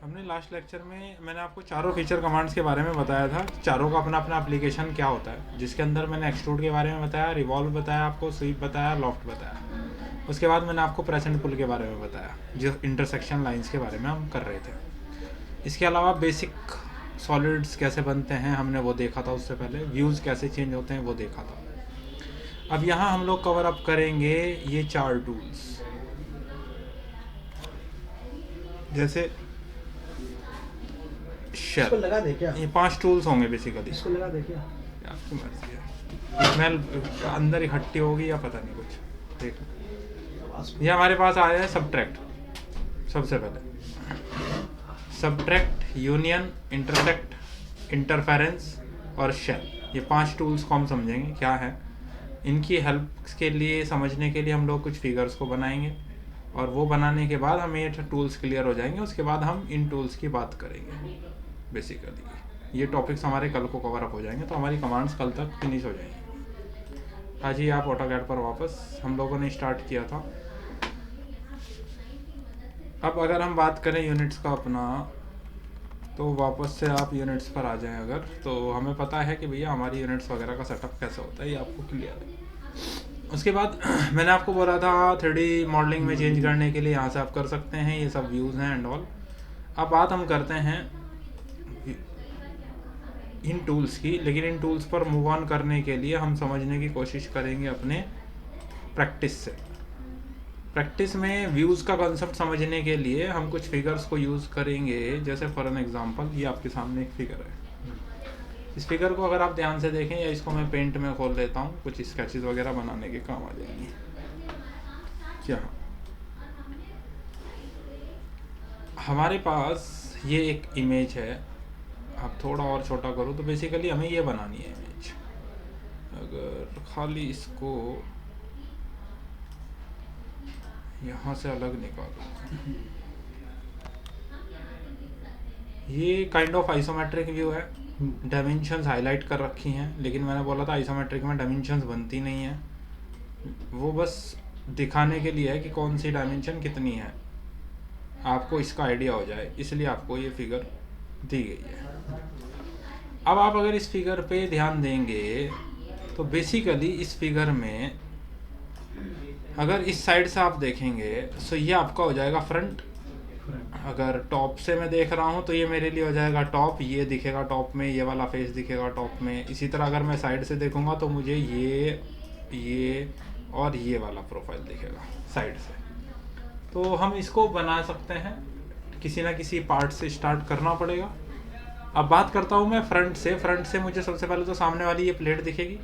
हमने last lecture में मैंने आपको चारों फीचर कमांड्स के बारे में बताया था। चारों का अपना अपना एप्लीकेशन क्या होता है, जिसके अंदर मैंने एक्सट्रूड के बारे में बताया, रिवॉल्व बताया, आपको स्वीप बताया, लॉफ्ट बताया। उसके बाद मैंने आपको प्रेस एंड पुल के बारे में बताया, जो इंटरसेक्शन लाइंस के बारे में हम कर रहे थे। इसके अलावा बेसिक सॉलिड्स कैसे बनते हैं हमने वो देखा था उससे पहले, व्यूज़ कैसे चेंज होते हैं वो देखा था। अब यहाँ हम लोग कवर अप करेंगे ये 4 टूल्स। जैसे इसको लगा दे क्या? ये 5 टूल्स होंगे बेसिकली। इसको लगा दे क्या? आपकी मर्जी है, स्मेल अंदर इकट्ठी होगी या पता नहीं कुछ। देख, ये हमारे पास आया है सब्ट्रैक्ट। सबसे पहले सब्ट्रैक्ट, यूनियन, इंटरसेक्ट, इंटरफेरेंस और शेल, ये 5 टूल्स को हम समझेंगे क्या है। इनकी हेल्प के लिए, समझने के लिए हम लोग कुछ फिगर्स को बनाएंगे, और वो बनाने के बाद हमें ये टूल्स क्लियर हो जाएंगे। उसके बाद हम इन टूल्स की बात करेंगे। बेसिकली ये टॉपिक्स हमारे कल को कवर अप हो जाएंगे, तो हमारी कमांड्स कल तक फिनिश हो जाएंगी। आज ही आप ऑटोकैड पर वापस हम लोगों ने स्टार्ट किया था। अब अगर हम बात करें यूनिट्स का अपना, तो वापस से आप यूनिट्स पर आ जाएं अगर, तो हमें पता है कि भैया हमारी यूनिट्स वगैरह का सेटअप कैसे होता है, ये आपको क्लियर है। उसके बाद मैंने आपको बोला था 3D मॉडलिंग में चेंज करने के लिए यहाँ से आप कर सकते हैं, ये सब व्यूज़ हैं एंड ऑल। अब बात हम करते हैं इन टूल्स की, लेकिन इन टूल्स पर मूव ऑन करने के लिए हम समझने की कोशिश करेंगे अपने प्रैक्टिस से। प्रैक्टिस में व्यूज़ का कंसेप्ट समझने के लिए हम कुछ फिगर्स को यूज़ करेंगे। जैसे फॉर एन एग्जांपल ये आपके सामने एक फिगर है। इस फिगर को अगर आप ध्यान से देखें, या इसको मैं पेंट में खोल देता हूँ, कुछ स्केचेस वगैरह बनाने के काम आ जाएंगे। क्या हमारे पास ये एक इमेज है, आप थोड़ा और छोटा करो तो बेसिकली हमें ये बनानी है इमेज। अगर खाली इसको यहाँ से अलग निकालो, ये काइंड ऑफ आइसोमेट्रिक व्यू है। डायमेंशंस हाईलाइट कर रखी हैं, लेकिन मैंने बोला था आइसोमेट्रिक में डायमेंशंस बनती नहीं है, वो बस दिखाने के लिए है कि कौन सी डायमेंशन कितनी है, आपको इसका आइडिया हो जाए, इसलिए आपको ये फिगर दी गई है। अब आप अगर इस फिगर पे ध्यान देंगे तो बेसिकली इस फिगर में अगर इस साइड से आप देखेंगे तो ये आपका हो जाएगा फ्रंट। अगर टॉप से मैं देख रहा हूँ तो ये मेरे लिए हो जाएगा टॉप, ये दिखेगा टॉप में, ये वाला फेस दिखेगा टॉप में। इसी तरह अगर मैं साइड से देखूँगा तो मुझे ये और ये वाला प्रोफाइल दिखेगा साइड से। तो हम इसको बना सकते हैं, किसी ना किसी पार्ट से स्टार्ट करना पड़ेगा। अब बात करता हूँ मैं फ्रंट से। फ्रंट से मुझे सबसे पहले तो सामने वाली ये प्लेट दिखेगी,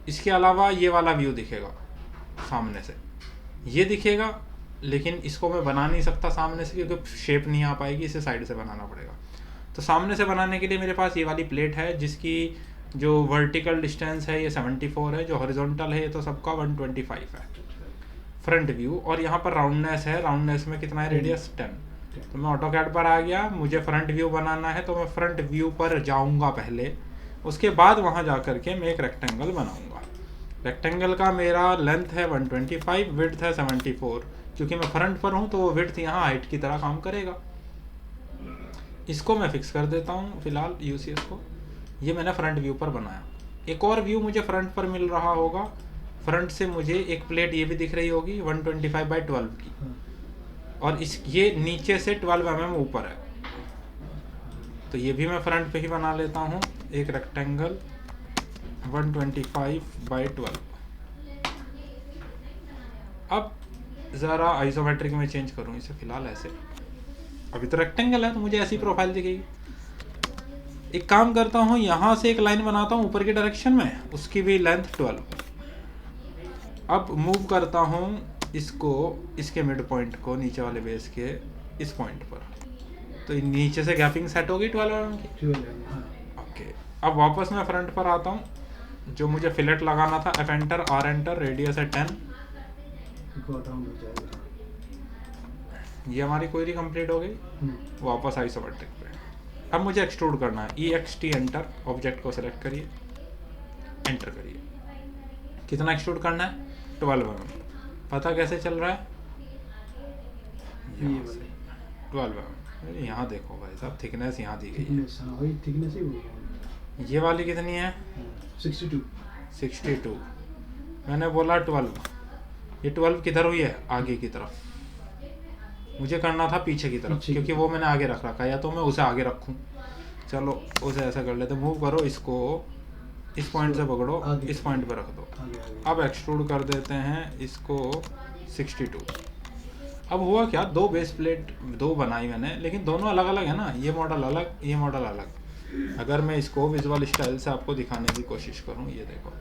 इसके अलावा ये वाला व्यू दिखेगा सामने से, ये दिखेगा, लेकिन इसको मैं बना नहीं सकता सामने से क्योंकि शेप नहीं आ पाएगी, इसे साइड से बनाना पड़ेगा। तो सामने से बनाने के लिए मेरे पास ये वाली प्लेट है, जिसकी जो वर्टिकल डिस्टेंस है ये 74 है, जो हॉरिजॉन्टल है ये तो सबका 125 है फ्रंट व्यू। और यहाँ पर राउंडनेस है, राउंडनेस में कितना है, रेडियस 10। तो मैं ऑटोकैड पर आ गया, मुझे फ्रंट व्यू बनाना है, तो मैं फ्रंट व्यू पर जाऊँगा पहले, उसके बाद वहाँ जा करके मैं एक रेक्टेंगल बनाऊँगा। रेक्टेंगल का मेरा लेंथ है 125, विड्थ है 74। क्योंकि मैं फ्रंट पर हूँ तो वो विड्थ यहाँ हाइट की तरह काम करेगा। इसको मैं फिक्स कर देता हूँ फिलहाल यूसीएस को। ये मैंने फ्रंट व्यू पर बनाया। एक और व्यू मुझे फ्रंट पर मिल रहा होगा, फ्रंट से मुझे एक प्लेट ये भी दिख रही होगी 125/12 की, और इस ये नीचे से 12 mm ऊपर है, तो ये भी मैं फ्रंट पे ही बना लेता हूँ एक रेक्टेंगल 125/12। अब ज़रा आइसोमेट्रिक में चेंज करूँ इसे, फिलहाल ऐसे, अभी तो रेक्टेंगल है तो मुझे ऐसी प्रोफाइल दिखेगी। एक काम करता हूँ, यहाँ से एक लाइन बनाता हूँ ऊपर की डायरेक्शन में, उसकी भी लेंथ 12। अब मूव करता हूँ इसको, इसके मिड पॉइंट को नीचे वाले बेस के इस पॉइंट पर, तो नीचे से गैपिंग सेट होगी 12 mm की। ओके, अब वापस मैं फ्रंट पर आता हूँ, जो मुझे फिलेट लगाना था, F enter R enter, radius है 10। ये हमारी क्वेरी कंप्लीट हो गई। वापस आइसोमेट्रिक पे अब मुझे एक्सट्रूड करना है, EXT एंटर, ऑब्जेक्ट को सेलेक्ट करिए, एंटर करिए। कितना एक्सट्रूड करना है, 12 mm। पता कैसे चल रहा है, 12 mm। अरे यहाँ देखो भाई साहब, थिकनेस यहाँ दी गई है। थिकनेस, हाँ वही थिकनेस ही बोल रहा हूँ। ये वाली कितनी है? 62। 62। मैंने बोला 12। ये 12 किधर हुई है? आगे की तरफ। मुझे करना था पीछे की तरफ, पीछे की क्योंकि वो मैंने आगे रख रखा है, या तो मैं उसे आगे रखूँ। चलो उसे ऐसा कर लेते, मूव करो इसको, इस पॉइंट से पकड़ो, आगे। इस पॉइंट पे रख दो। आगे आगे। अब एक्सट्रूड कर देते हैं इसको 62। अब हुआ क्या, दो बेस प्लेट दो बनाई मैंने, लेकिन दोनों अलग अलग है ना, ये मॉडल अलग, ये मॉडल अलग। अगर मैं इसको विजुअल स्टाइल से आपको दिखाने की कोशिश करूँ, ये देखो,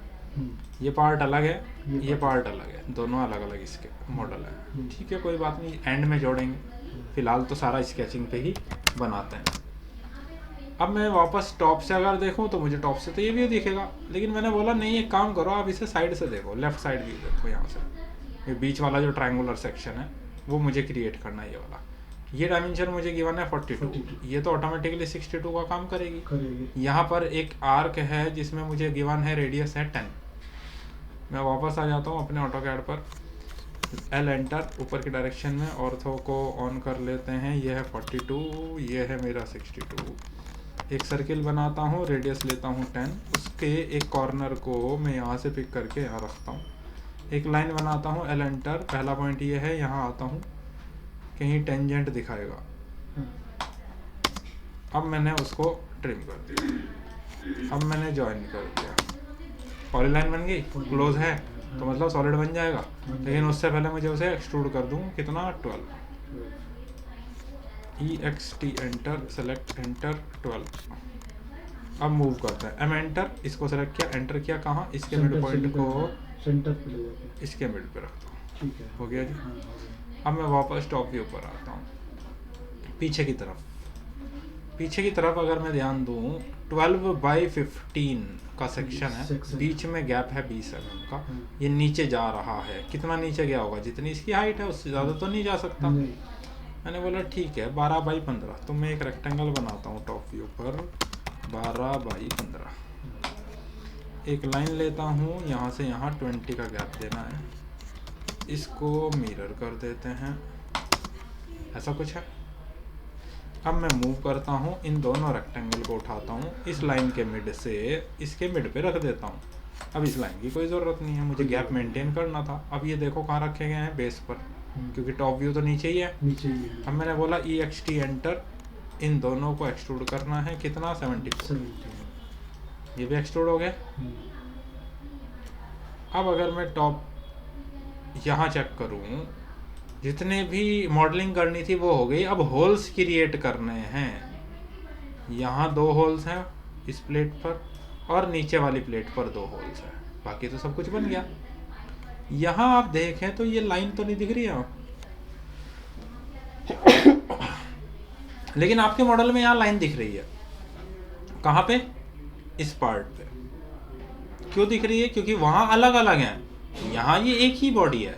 ये पार्ट अलग है, ये पार्ट अलग है, दोनों अलग अलग इसके मॉडल है। ठीक है, कोई बात नहीं, एंड में जोड़ेंगे। फिलहाल तो सारा स्केचिंग पे ही बनाते हैं। अब मैं वापस टॉप से अगर देखूं तो मुझे टॉप से तो ये व्यू दिखेगा, लेकिन मैंने बोला नहीं, एक काम करो, आप इसे साइड से देखो, लेफ्ट साइड व्यू देखो। यहाँ से ये बीच वाला जो ट्रायंगुलर सेक्शन है वो मुझे क्रिएट करना है, ये वाला। ये डायमेंशन मुझे गिवन है 42, ये तो ऑटोमेटिकली 62 का काम करेगी। यहाँ पर एक आर्क है जिसमें मुझे गिवन है रेडियस है 10। मैं वापस आ जाता हूँ अपने ऑटोकैड पर, एल एंटर, ऊपर की डायरेक्शन में ऑर्थो को ऑन कर लेते हैं। ये है 42, ये है मेरा 62। एक सर्किल बनाता हूँ, रेडियस लेता हूँ 10, उसके एक कॉर्नर को मैं यहाँ से पिक करके यहाँ रखता हूँ। एक लाइन बनाता हूँ, एल एंटर, पहला पॉइंट ये है, यहाँ आता हूँ, कहीं टेंजेंट दिखाएगा। अब मैंने उसको ट्रिम कर दिया, अब मैंने ज्वाइन कर दिया, पॉलीलाइन बन गई, क्लोज है तो मतलब सॉलिड बन जाएगा। लेकिन उससे पहले मुझे उसे एक्सट्रूड कर दूँ, कितना, 12। EXT enter, select enter, 12। अब मूव करते हैं, एम एंटर, इसको सेलेक्ट किया, एंटर किया, कहाँ, इसके मिड पॉइंट को सेंटर पे ले जाके इसके मिड पे रखता हूँ। ठीक है, हो गया जी। हाँ, अब मैं वापस टॉप व्यू पर आता हूँ, पीछे की तरफ। पीछे की तरफ अगर मैं ध्यान दूँ, 12/15 का सेक्शन है, बीच में गैप है 20 mm का। ये नीचे जा रहा है, कितना नीचे गया होगा, जितनी इसकी हाइट है उससे ज़्यादा तो नहीं जा सकता। मैंने बोला ठीक है 12/15, तो मैं एक रेक्टेंगल बनाता हूँ टॉप व्यू पर, 12/15। एक लाइन लेता हूँ, यहाँ से यहाँ 20 का गैप देना है, इसको मिरर कर देते हैं, ऐसा कुछ है। अब मैं मूव करता हूँ, इन दोनों रेक्टेंगल को उठाता हूँ, इस लाइन के मिड से इसके मिड पे रख देता हूँ। अब इस लाइन की कोई ज़रूरत नहीं है, मुझे गैप मेंटेन करना था। अब ये देखो कहाँ रखे गए हैं, बेस पर, क्योंकि टॉप व्यू तो नीचे ही है। अब मैंने बोला EXT एंटर, इन दोनों को एक्सट्रूड करना है, कितना, 70। ये भी एक्सट्रूड हो गया। अब अगर मैं टॉप यहाँ चेक करूँ, जितने भी मॉडलिंग करनी थी वो हो गई। अब होल्स क्रिएट करने हैं, यहाँ 2 होल्स हैं इस प्लेट पर, और नीचे वाली प्लेट पर 2 होल्स हैं, बाकी तो सब कुछ बन गया। यहाँ आप देखें तो ये लाइन तो नहीं दिख रही है, लेकिन आपके मॉडल में यहाँ लाइन दिख रही है। कहाँ पे, इस पार्ट पे। क्यों दिख रही है, क्योंकि वहाँ अलग अलग हैं, यहाँ ये एक ही बॉडी है।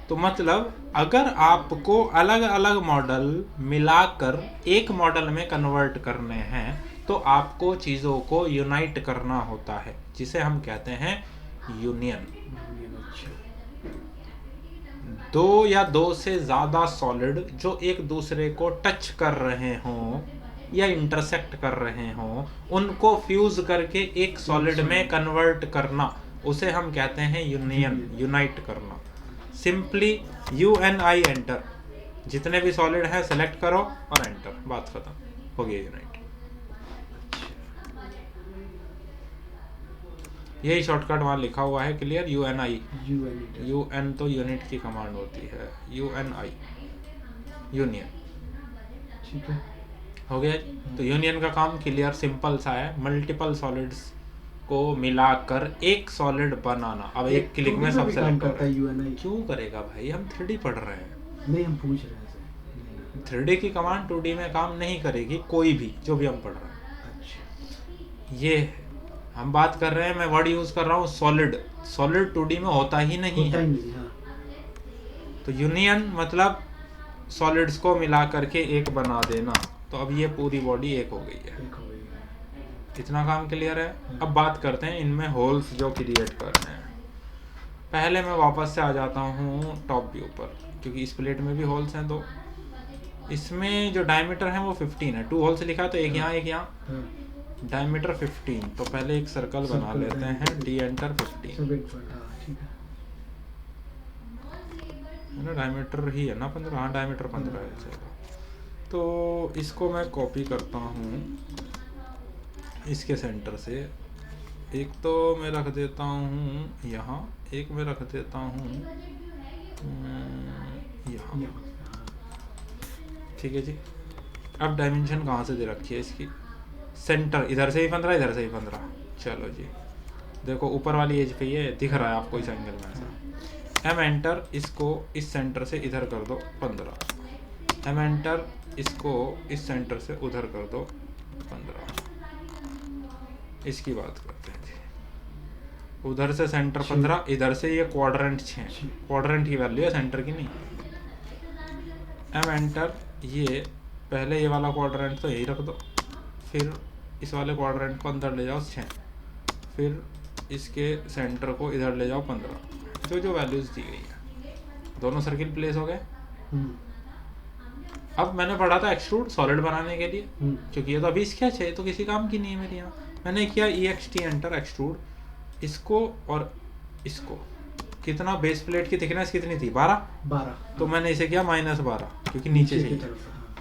तो मतलब अगर आपको अलग अलग मॉडल मिलाकर एक मॉडल में कन्वर्ट करने हैं, तो आपको चीज़ों को यूनाइट करना होता है, जिसे हम कहते हैं यूनियन। 2 या 2 से ज़्यादा सॉलिड जो एक दूसरे को टच कर रहे हों या इंटरसेक्ट कर रहे हों, उनको फ्यूज करके एक सॉलिड में कन्वर्ट करना, उसे हम कहते हैं यूनियन, यूनाइट करना। सिंपली UNI एंटर, जितने भी सॉलिड हैं सेलेक्ट करो और एंटर, बात खत्म, हो गया यूनाइट। यही शॉर्टकट वहाँ लिखा हुआ है, क्लियर, UNI। UN तो यूनिट की कमांड होती है, UNI, यूनियन। ठीक है, हो गया। तो यूनियन का काम क्लियर, सिंपल सा है, मल्टीपल सॉलिड्स को मिलाकर एक सॉलिड बनाना। अब एक क्लिक में सब सेलेक्ट करता है। क्यों करेगा भाई, हम 3D पढ़ रहे हैं। नहीं, हम पूछ रहे हैं 3D की कमांड 2D में काम नहीं करेगी, कोई भी जो भी हम पढ़ रहे हैं। अच्छा, ये हम बात कर रहे हैं, मैं वर्ड यूज कर रहा हूँ सॉलिड। सॉलिड 2D में होता ही नहीं है। तो यूनियन मतलब सॉलिड्स को मिला करके एक बना देना। तो अब ये पूरी बॉडी एक हो गई है, इतना काम क्लियर है। अब बात करते हैं इनमें होल्स जो क्रिएट करने हैं। पहले मैं वापस से आ जाता हूँ टॉप व्यू पर, क्योंकि इस प्लेट में भी होल्स हैं 2। इसमें जो डायमीटर है वो 15 है, 2 होल्स लिखा है तो एक यहाँ एक यहाँ, हाँ डायमीटर 15। तो पहले एक सर्कल बना सर्कल लेते हैं, diameter डी एंटर 15 सब एक फुट, हाँ ठीक है। है ना, डायमीटर ही है ना 15, हाँ डायमीटर 15 है चलो। तो इसको मैं कॉपी करता हूँ इसके सेंटर से, एक तो मैं रख देता हूँ यहाँ, एक मैं रख देता हूँ यहाँ, यहाँ, हाँ, ठीक है जी। अब डायमेंशन कहाँ से दे रखी है इसकी, सेंटर इधर से ही 15, इधर से ही 15, चलो जी। देखो ऊपर वाली एज पे ये दिख रहा है आपको इस एंगल में ऐसा। एम एंटर, इसको इस सेंटर से इधर कर दो 15, एम एंटर, इसको इस सेंटर से उधर कर दो 15। इसकी बात करते हैं जी, उधर से सेंटर 15, इधर से ये क्वाड्रेंट 6, क्वाड्रेंट की वैल्यू है सेंटर की नहीं। एम एंटर, ये पहले ये वाला क्वाड्रेंट तो यही रख दो, फिर इस वाले क्वाड्रेंट को अंदर ले जाओ 6, फिर इसके सेंटर को इधर ले जाओ 15, जो जो वैल्यूज दी गई है। दोनों सर्किल प्लेस हो गए। अब मैंने पढ़ा था एक्सट्रूड सॉलिड बनाने के लिए, क्योंकि ये तो अभी स्केच है तो किसी काम की नहीं है मेरे यहाँ। मैंने किया EXT एंटर एक्सट्रूड, इसको और इसको, कितना बेस प्लेट की थिकनेस कितनी थी 12, तो मैंने इसे किया -12 क्योंकि नीचे की चाहिए, तरफ, हाँ,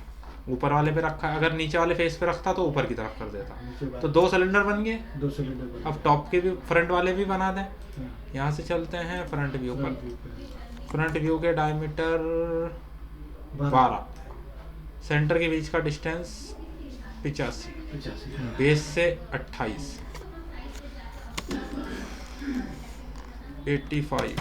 ऊपर वाले पे रखा है, अगर नीचे वाले फेस पे रखता तो ऊपर की तरफ कर देता। नीचे तो बार- 2 सिलेंडर बन गए। 2 सिलेंडर बन अब टॉप के भी फ्रंट वाले भी बना दें। हाँ, यहाँ से चलते हैं फ्रंट व्यू पर। फ्रंट व्यू पे, फ्रंट व्यू के डायमीटर 12, सेंटर के बीच का डिस्टेंस 85, 85, हाँ, बेस से 28, 85,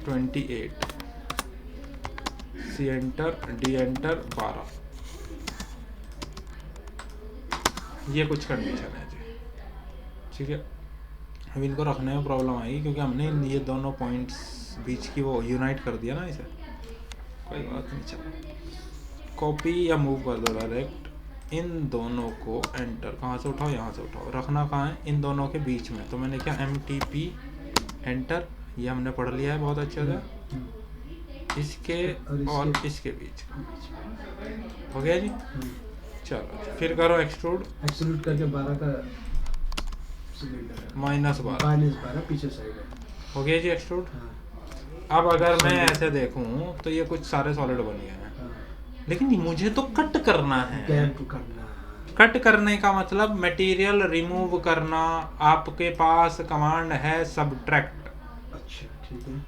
28, सी एंटर, डी एंटर 12। ये कुछ कंडीशन है जी, ठीक है। अब इनको रखने में प्रॉब्लम आएगी क्योंकि हमने ये दोनों पॉइंट्स बीच की वो यूनाइट कर दिया ना इसे, कोई बात नहीं। चलो कॉपी या मूव कर दो डायरेक्ट, इन दोनों को एंटर, कहाँ से उठाओ, यहाँ से उठाओ, रखना कहाँ है, इन दोनों के बीच में। तो मैंने क्या MTP एंटर, ये हमने पढ़ लिया है बहुत अच्छे से, इसके और इसके बीच का हो गया जी। चलो फिर करो एक्सट्रूड, एक्सट्रूड करके 12 का सिलेंडर है, -12 -12 पीछे साइड है, हो गया जी एक्सट्रूड। हाँ, अब अगर मैं ऐसे देखूं तो ये कुछ सारे सॉलिड बन गए हैं, हाँ, लेकिन मुझे तो कट करना है। गैप करना, कट करने का मतलब मटेरियल रिमूव करना। आपके पास कमांड है सबट्रैक्ट, अच्छा ठीक है,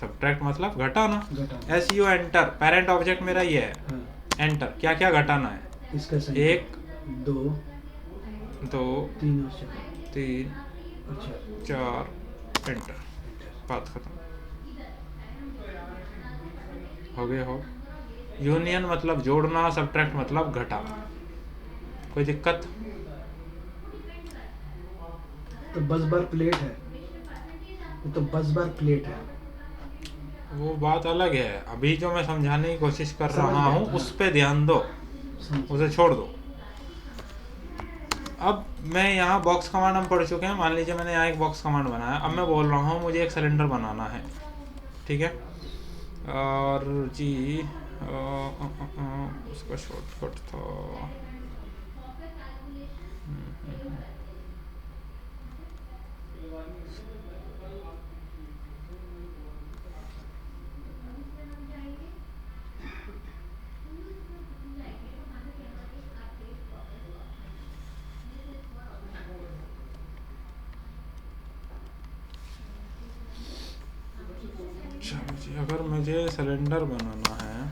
सबट्रैक्ट मतलब घटाना। घटाना, SU एंटर, पेरेंट ऑब्जेक्ट मेरा ये है, हाँ, एंटर, क्या क्या घटाना है, इसका सेंटर 1 2 2 3 और 4, 3 अच्छा 4 एंटर, बात खत्म हो गया। हो यूनियन मतलब जोड़ना, सबट्रैक्ट मतलब घटाना। कोई दिक्कत? तो बस बार प्लेट है, तो बस बार प्लेट है, वो बात अलग है, अभी जो मैं समझाने की कोशिश कर समझ रहा गया, हूँ हाँ। उस पे ध्यान दो, उसे छोड़ दो। अब मैं यहाँ बॉक्स कमांड हम पढ़ चुके हैं, मान लीजिए मैंने यहाँ एक बॉक्स कमांड बनाया, अब मैं बोल रहा हूँ मुझे एक सिलेंडर बनाना है, ठीक है। और जी उसका शॉर्टकट था, चलो जी, अगर मुझे सिलेंडर बनाना है,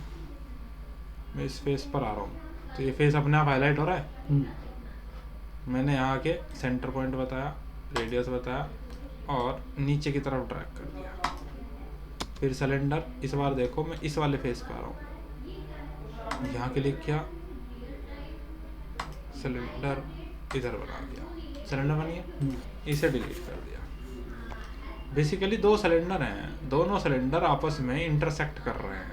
मैं इस फेस पर आ रहा हूँ, तो ये फेस अपने आप हाईलाइट हो रहा है। मैंने यहाँ के सेंटर पॉइंट बताया, रेडियस बताया और नीचे की तरफ ड्रैग कर दिया। फिर सिलेंडर, इस बार देखो मैं इस वाले फेस पे आ रहा हूँ, यहाँ क्लिक किया, सिलेंडर इधर बना दिया, सिलेंडर बन गया, इसे डिलीट कर दिया। बेसिकली 2 सिलेंडर हैं, दोनों सिलेंडर आपस में इंटरसेक्ट कर रहे हैं,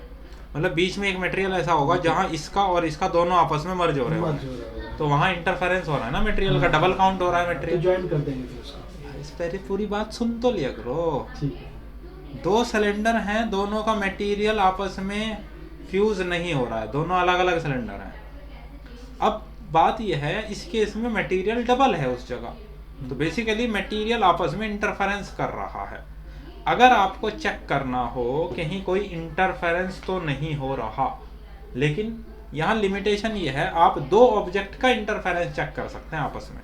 मतलब बीच में एक मटेरियल ऐसा होगा जहाँ इसका और इसका दोनों आपस में मर्ज हो रहे हैं, तो वहाँ इंटरफेरेंस हो रहा है ना मटेरियल का, डबल काउंट हो रहा है तो मटेरियल। ज्वाइन कर देंगे फिर उसको, इस पहले पूरी बात सुन तो लिया करो। ठीक है, दो सिलेंडर हैं, दोनों का मटेरियल आपस में फ्यूज नहीं हो रहा है, दोनों अलग अलग सिलेंडर हैं। अब बात यह है, इस केस में मटेरियल डबल है उस जगह, तो बेसिकली मटेरियल आपस में इंटरफेरेंस कर रहा है। अगर आपको चेक करना हो कहीं कोई इंटरफेरेंस तो नहीं हो रहा, लेकिन यहाँ लिमिटेशन ये है, आप दो ऑब्जेक्ट का इंटरफेरेंस चेक कर सकते हैं आपस में।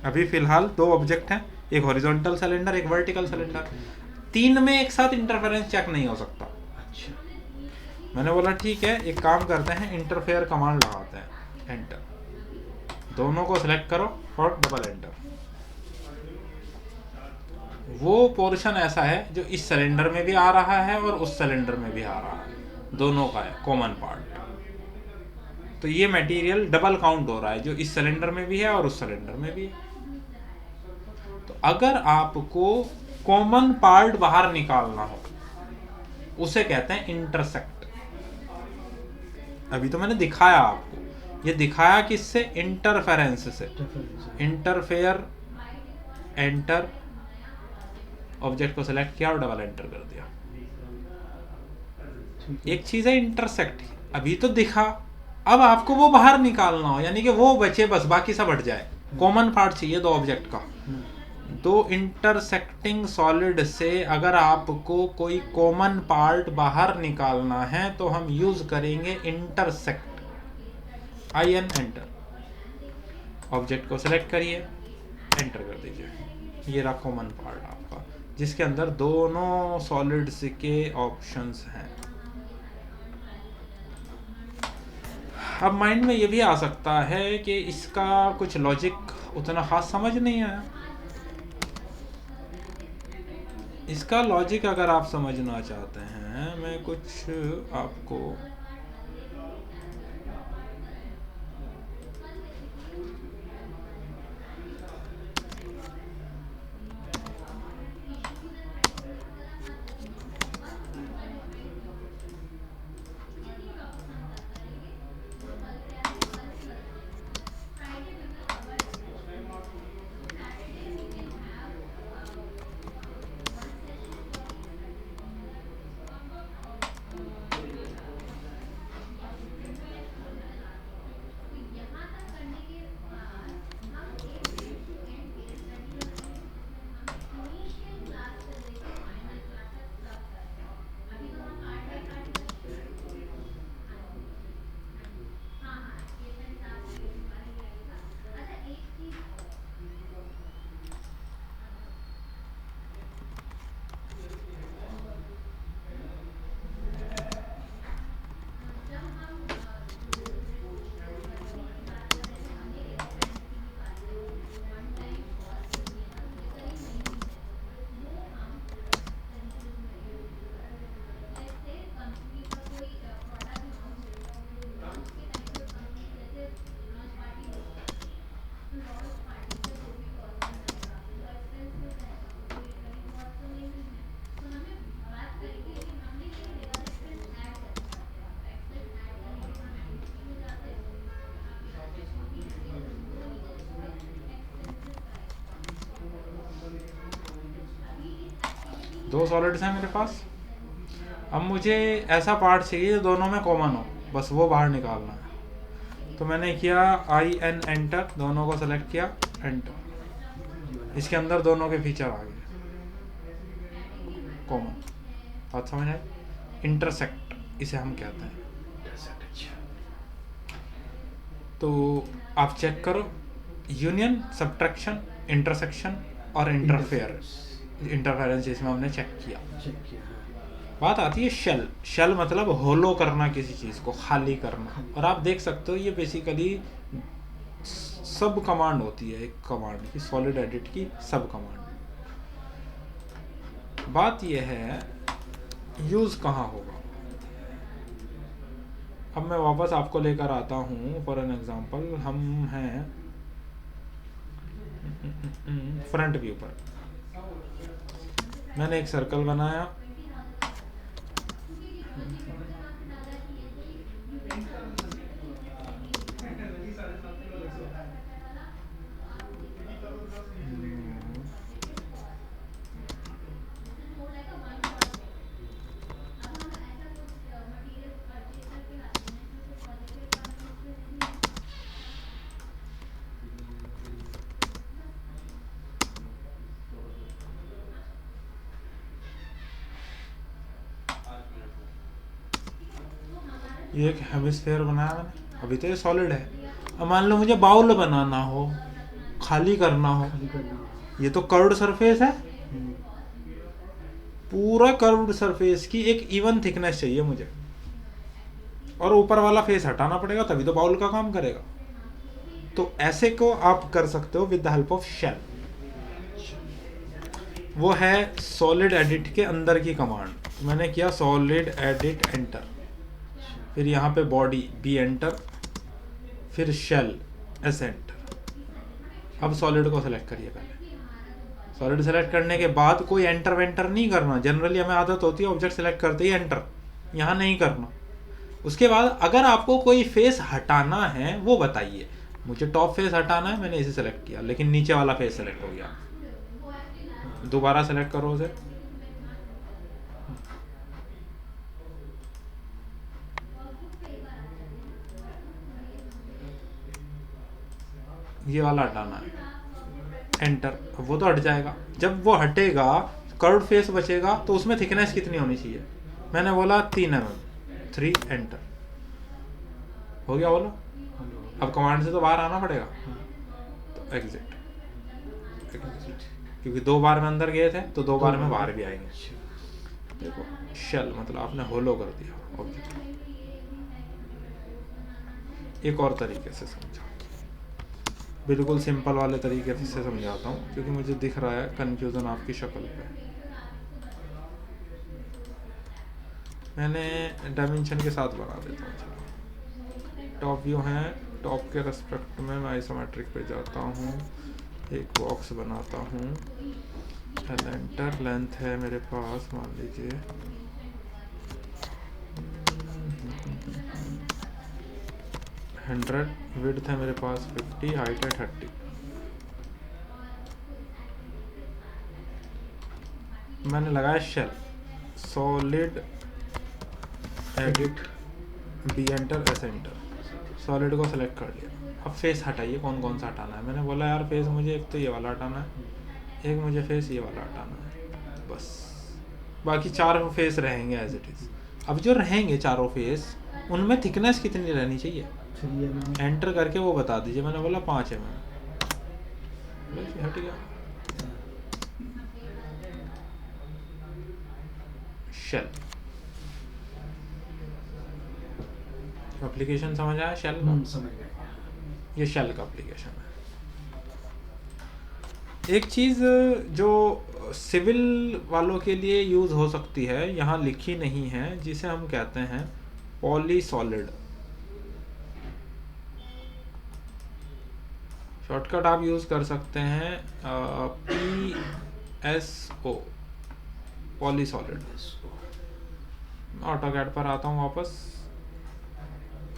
अभी फिलहाल दो ऑब्जेक्ट हैं, एक हॉरिजॉन्टल सिलेंडर, एक वर्टिकल सिलेंडर, तीन में एक साथ इंटरफेरेंस चेक नहीं हो सकता। अच्छा, मैंने बोला ठीक है, एक काम करते हैं, इंटरफेयर कमांड लगाते हैं, एंटर, दोनों को सिलेक्ट करो और डबल एंटर। वो पोर्शन ऐसा है जो इस सिलेंडर में भी आ रहा है और उस सिलेंडर में भी आ रहा है, दोनों का है कॉमन पार्ट। तो ये मटेरियल डबल काउंट हो रहा है, जो इस सिलेंडर में भी है और उस सिलेंडर में भी है। तो अगर आपको कॉमन पार्ट बाहर निकालना हो, उसे कहते हैं इंटरसेक्ट। अभी तो मैंने दिखाया आपको, ये दिखाया किससे, इंटरफेरेंस से। डिफरेंस। इंटरफेयर, एंटर, ऑब्जेक्ट को सिलेक्ट किया और डबल एंटर कर दिया। ठीक है। एक चीज है इंटरसेक्ट, अभी तो दिखा, अब आपको वो बाहर निकालना हो, यानी कि वो बचे बस, बाकी सब हट जाए, कॉमन पार्ट चाहिए दो ऑब्जेक्ट का। दो इंटरसेक्टिंग सॉलिड से अगर आपको कोई कॉमन पार्ट बाहर निकालना है तो हम यूज करेंगे intersect, I N enter. Object को सिलेक्ट करिए, एंटर कर दीजिए, ये रहा कॉमन पार्ट आपका, जिसके अंदर दोनों सॉलिड्स के ऑप्शंस हैं। अब माइंड में ये भी आ सकता है कि इसका कुछ लॉजिक उतना खास समझ नहीं आया। इसका लॉजिक अगर आप समझना चाहते हैं, मैं कुछ आपको दो सॉलिड्स हैं मेरे पास, अब मुझे ऐसा पार्ट चाहिए जो दोनों में कॉमन हो, बस वो बाहर निकालना है। तो मैंने किया आई एन एंटर, दोनों को सेलेक्ट किया, एंटर, इसके अंदर दोनों के फीचर आ गए कॉमन। बात समझ आई? इंटरसेक्ट इसे हम कहते हैं। तो आप चेक करो, यूनियन, सब्ट्रैक्शन, इंटरसेक्शन और इंटरफेरेंस इसमें हमने चेक किया। बात आती है शेल। शेल मतलब होलो करना, किसी चीज को खाली करना। और आप देख सकते हो ये बेसिकली सब कमांड होती है, एक कमांड की, सॉलिड एडिट की सब कमांड। बात यह है यूज कहाँ होगा। अब मैं वापस आपको लेकर आता हूँ। फॉर एन एग्जांपल हम हैं फ्रंट व्यू पर, मैंने एक सर्कल बनाया, ये एक हेमिस्फेयर बनाया मैंने, अभी तो ये सॉलिड है। अब मान लो मुझे बाउल बनाना हो, खाली करना हो, खाली करना। ये तो कर्व्ड सरफेस है, हम्म, पूरा कर्व्ड सरफेस की एक इवन थिकनेस चाहिए मुझे, और ऊपर वाला फेस हटाना पड़ेगा तभी तो बाउल का काम करेगा। तो ऐसे को आप कर सकते हो with the help of shell. वो है सॉलिड एडिट के अंदर की कमांड। मैंने किया सॉलिड एडिट एंटर, फिर यहाँ पे बॉडी बी एंटर, फिर शेल एस एंटर। अब सॉलिड को सेलेक्ट करिए पहले। सॉलिड सेलेक्ट करने के बाद कोई एंटर वेंटर नहीं करना, जनरली हमें आदत होती है ऑब्जेक्ट सेलेक्ट करते ही एंटर, यहाँ नहीं करना। उसके बाद अगर आपको कोई फेस हटाना है वो बताइए। मुझे टॉप फेस हटाना है, मैंने इसे सेलेक्ट किया, लेकिन नीचे वाला फेस सेलेक्ट हो गया। दोबारा सेलेक्ट करो उसे, ये वाला हटाना है, एंटर। वो तो हट जाएगा। जब वो हटेगा कर्व्ड फेस बचेगा, तो उसमें थिकनेस कितनी होनी चाहिए? मैंने बोला 3 mm, 3 एंटर हो गया। बोलो अब कमांड से तो बाहर आना पड़ेगा, तो एग्जिट, क्योंकि 2 बार में अंदर गए थे तो 2 बार में बाहर भी आएंगे। देखो शेल मतलब आपने होलो कर दिया ऑब्जेक्ट। एक और तरीके से समझा, बिल्कुल सिंपल वाले तरीके से समझाता हूँ, क्योंकि मुझे दिख रहा है कंफ्यूजन आपकी शक्ल पे। मैंने डायमेंशन के साथ बना देता हूँ। चलो टॉप व्यू है, टॉप के रेस्पेक्ट में मैं आइसोमेट्रिक पे जाता हूँ, एक बॉक्स बनाता हूँ, एंटर। लेंथ है मेरे पास मान लीजिए 100, विड्थ है मेरे पास 50, हाइट है 30। मैंने लगाया shell, solid edit B enter S enter, solid को सेलेक्ट कर लिया। अब फेस हटाइए, कौन कौन सा हटाना है। मैंने बोला यार फेस मुझे एक तो ये वाला हटाना है, एक मुझे फेस ये वाला हटाना है, बस। बाकी 4 फेस रहेंगे एज इट इज़। अब जो रहेंगे चारों फेस, उनमें थिकनेस कितनी रहनी चाहिए, एंटर करके वो बता दीजिए। मैंने बोला 5 mm, बस हट गया। शेल एप्लीकेशन समझ आया शेल का? समझ गया। ये शेल का एप्लीकेशन है। एक चीज़ जो सिविल वालों के लिए यूज़ हो सकती है, यहाँ लिखी नहीं है, जिसे हम कहते हैं पॉलीसॉलिड। शॉर्टकट आप यूज़ कर सकते हैं PSO, पॉलीसॉलिड। ऑटोकैड पर आता हूँ वापस,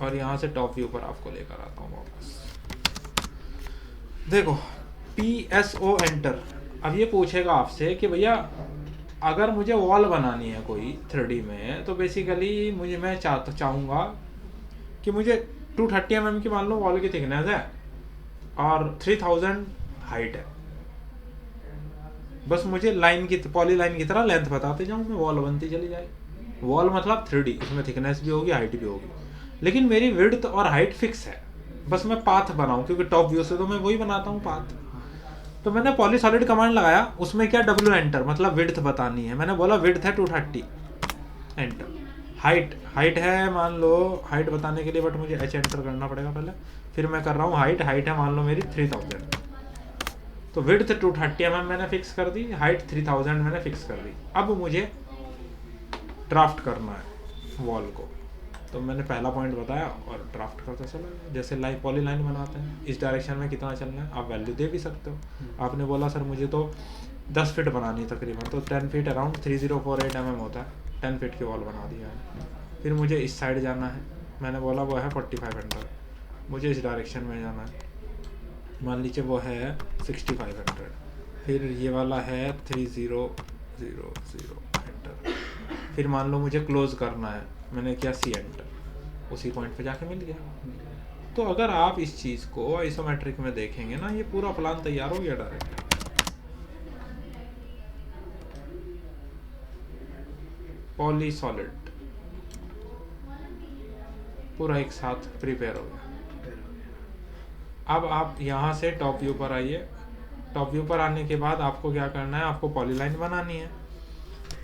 और यहाँ से टॉप व्यू पर आपको लेकर आता हूँ वापस। देखो PSO एंटर। अब ये पूछेगा आपसे कि भैया अगर मुझे वॉल बनानी है कोई 3D में, तो बेसिकली मैं चाहूँगा कि मुझे 230 mm की मान लो वॉल की थिकनेस है और 3000 हाइट है। बस मुझे लाइन की, पॉली लाइन की तरह लेंथ बताते जाऊँ, मैं वॉल बनती चली जाए। वॉल मतलब 3D, उसमें थिकनेस भी होगी, हाइट भी होगी, लेकिन मेरी विड्थ और हाइट फिक्स है। बस मैं पाथ बनाऊँ, क्योंकि टॉप व्यू से तो मैं वही बनाता हूँ पाथ। तो मैंने पॉलीसॉलिड कमांड लगाया, उसमें क्या W एंटर, मतलब विड्थ बतानी है। मैंने बोला विड्थ है 230, एंटर। हाइट है मान लो, हाइट बताने के लिए बट मुझे H एंटर करना पड़ेगा पहले, फिर मैं कर रहा हूँ हाइट है मान लो मेरी 3000। तो विड्थ 230 mm मैंने फिक्स कर दी, हाइट 3000 मैंने फिक्स कर दी। अब मुझे ड्राफ्ट करना है वॉल को, तो मैंने पहला पॉइंट बताया और ड्राफ्ट करता चला। जैसे पॉली लाइन बनाते हैं, इस डायरेक्शन में कितना चलना है आप वैल्यू दे भी सकते हो। आपने बोला सर मुझे तो 10 फीट बनानी तकरीबन, तो 10 फीट अराउंड 3048 mm होता है, 10 फीट की वॉल बना दिया है। फिर मुझे इस साइड जाना है, मैंने बोला वो है 4500, मुझे इस डायरेक्शन में जाना है, मान लीजिए वो है 6500। फिर ये वाला है 3000 एंटर। फिर मान लो मुझे क्लोज करना है, मैंने किया C एंटर, उसी पॉइंट पे जाके मिल गया। तो अगर आप इस चीज़ को आइसोमेट्रिक में देखेंगे ना, ये पूरा प्लान तैयार हो गया डायरेक्ट। पॉलीसॉलिड पूरा एक साथ प्रिपेयर हो गया। अब आप यहाँ से टॉप व्यू पर आइए। टॉप व्यू पर आने के बाद आपको क्या करना है, आपको पॉलीलाइन बनानी है।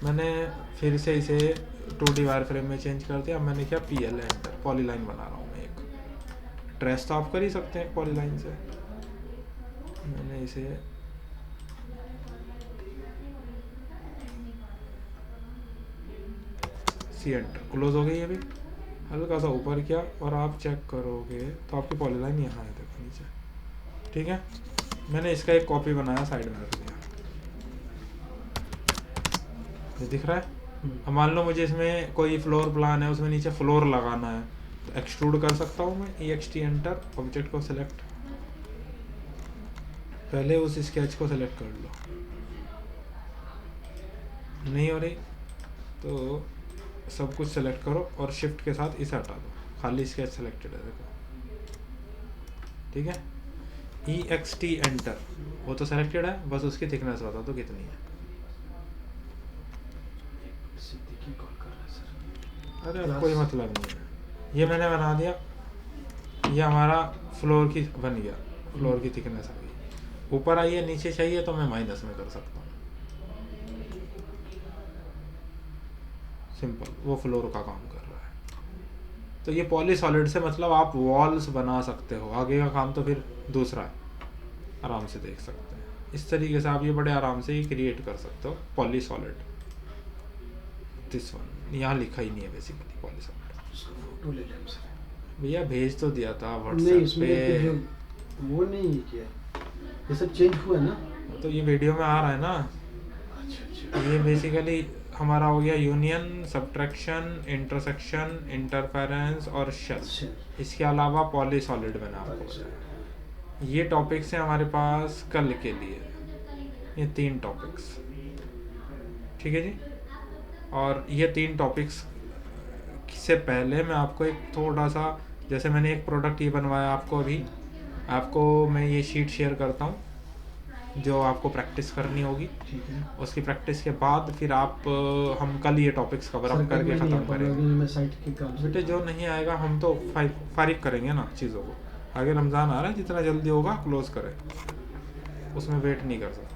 मैंने फिर से इसे 2D वायर फ्रेम में चेंज कर दिया। मैंने क्या PL एंटर, पॉलीलाइन बना रहा हूँ मैं एक। ट्रेस तो आप कर ही सकते हैं पॉलीलाइन से। मैंने इसे सी एंटर, क्लोज हो गई। ये भी हल्का सा ऊपर किया और आप चेक करोगे तो आपकी पॉलीलाइन यहाँ है, देखो नीचे। ठीक है, मैंने इसका एक कॉपी बनाया, साइड में रख दिया। ये दिख रहा है। अब मान लो मुझे इसमें कोई फ्लोर प्लान है, उसमें नीचे फ्लोर लगाना है, तो एक्सट्रूड कर सकता हूँ मैं। EXT एंटर, ऑब्जेक्ट को सिलेक्ट, पहले उस स्केच को सिलेक्ट कर लो। नहीं हो रही तो सब कुछ सेलेक्ट करो और शिफ्ट के साथ इसे हटा दो, खाली स्केच सेलेक्टेड है, देखो। ठीक है, EXT एंटर, वो तो सेलेक्टेड है, बस उसकी थिकनेस बता दो कितनी है। सिद्दीकी कॉल कर रहा है सर। अरे अब कोई मतलब नहीं है, ये मैंने बना दिया। ये हमारा फ्लोर की बन गया, फ्लोर की थिकनेस आ गई। ऊपर आइए, नीचे चाहिए तो मैं माइनस में कर सकता हूँ। सिंपल, वो फ्लोर का काम कर रहा है। तो ये पॉली सॉलिड से मतलब आप वॉल्स बना सकते हो। आगे का काम तो फिर दूसरा है, आराम से देख सकते हैं। इस तरीके से आप ये बड़े आराम से ही क्रिएट कर सकते हो पॉली सॉलिड। दिस वन यहाँ लिखा ही नहीं है बेसिकली पॉली सॉलिड। उसका फोटो ले लें सर। भैया भेज तो दिया था नहीं, व्हाट्सएप इसमें पे। जो वो नहीं किया, ये सब चेंज हुआ है ना। तो ये वीडियो में आ रहा है ना। अच्छा अच्छा। ये बेसिकली हमारा हो गया यूनियन, सब्ट्रैक्शन, इंटरसेक्शन, इंटरफेरेंस और शेल। इसके अलावा पॉली सॉलिड मैंने आपको बताया। ये टॉपिक्स हैं हमारे पास कल के लिए, ये 3 टॉपिक्स। ठीक है जी। और ये 3 टॉपिक्स से पहले मैं आपको एक थोड़ा सा, जैसे मैंने एक प्रोडक्ट ये बनवाया आपको, अभी आपको मैं ये शीट शेयर करता हूँ जो आपको प्रैक्टिस करनी होगी। ठीक है उसकी प्रैक्टिस के बाद फिर आप हम कल ये टॉपिक्स कवर अप करके ख़त्म करेंगे। मैं साइट के काम से बेटे जो नहीं आएगा हम तो फारिग करेंगे ना चीज़ों को। आगे रमज़ान आ रहा है, जितना जल्दी होगा क्लोज करें, उसमें वेट नहीं कर सकते।